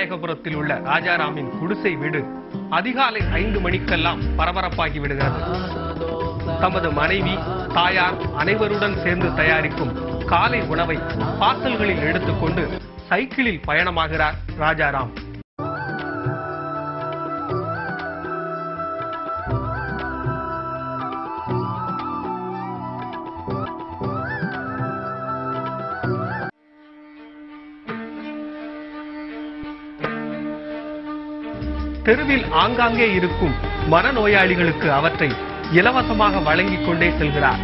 விநாயகபுரத்தில் உள்ள ராஜாராமின் குடிசை வீடு அதிகாலை 5 மணிக்கெல்லாம் பரபரப்பாகி விடுகிறது. தமது மனைவி, தாயார் அனைவருடன் சேர்ந்து தயாரிக்கும் காலை உணவை பார்சல்களில் எடுத்துக்கொண்டு சைக்கிளில் பயணமாகிறார் ராஜாராம். தெருவில் ஆங்காங்கே இருக்கும் மனநோயாளிகளுக்கு அவற்றை இலவசமாக வழங்கிக் கொண்டே செல்கிறார்.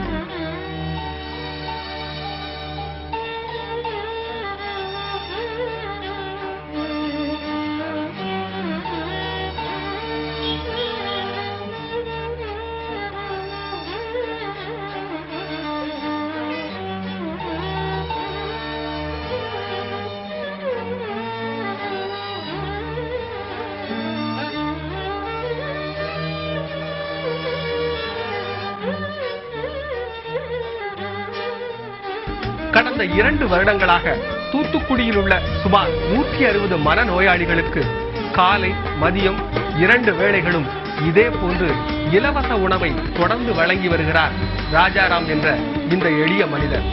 கடந்த 2 வருடங்களாக தூத்துக்குடியில் உள்ள சுமார் 160 மனநோயாளிகளுக்கு காலை, மதியம் 2 வேளைகளும் இதே போன்று இலவச உணவை தொடர்ந்து வழங்கி வருகிறார் ராஜாராம் என்ற இந்த எளிய மனிதர்.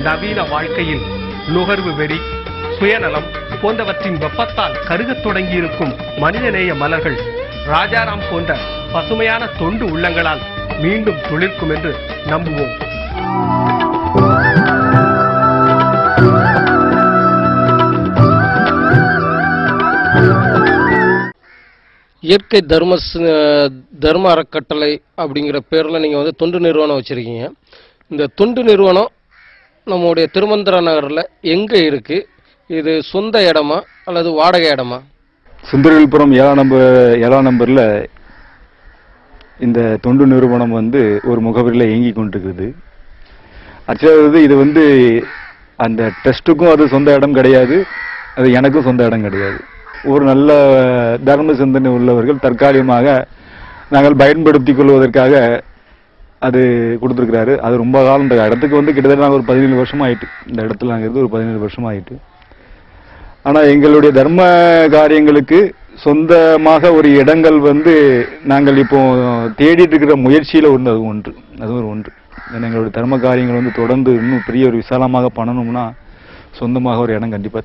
நவீன வாழ்க்கையில் நுகர்வு வெறி, சுயநலம் போன்றவற்றின் வெப்பத்தால் கருகத் தொடங்கியிருக்கும் மனிதநேய மலர்கள் ராஜாராம் போன்ற பசுமையான தொண்டு உள்ளங்களால் மீண்டும் துளிர்க்கும் என்று நம்புவோம். இயற்கை தர்ம அறக்கட்டளை அப்படிங்கிற பேரில் நீங்கள் தொண்டு நிறுவனம் வச்சுருக்கீங்க. இந்த தொண்டு நிறுவனம் நம்முடைய திருமந்திர நகரில் எங்கே இருக்குது? இது சொந்த இடமா அல்லது வாடகை இடமா? சுந்தரவில்புரம் 7ஆம் நம்பரில் இந்த தொண்டு நிறுவனம் ஒரு முகவரியில் இயங்கி கொண்டிருக்குது. ஆக்சுவலாக இது அந்த ட்ரஸ்ட்டுக்கும் அது சொந்த இடம் கிடையாது, அது எனக்கும் சொந்த இடம் கிடையாது. ஒரு நல்ல தர்ம சிந்தனை உள்ளவர்கள் தற்காலிகமாக நாங்கள் பயன்படுத்திக் கொள்வதற்காக அது கொடுத்துருக்கிறாரு. அது ரொம்ப காலம் இந்த இடத்துக்கு கிட்டத்தட்ட நாங்கள் ஒரு 17 வருஷம் ஆயிட்டு, இந்த இடத்துல நாங்கள் இருந்து ஒரு 17 வருஷம் ஆயிட்டு. ஆனால் எங்களுடைய தர்ம காரியங்களுக்கு சொந்தமாக ஒரு இடங்கள் நாங்கள் இப்போ தேடிட்டு இருக்கிற முயற்சியில் அது ஒரு ஒன்று. எங்களுடைய தர்ம காரியங்கள் தொடர்ந்து இன்னும் பெரிய ஒரு விசாலமாக பண்ணணும்னா சொந்தமாக ஒரு இடம் கண்டிப்பாக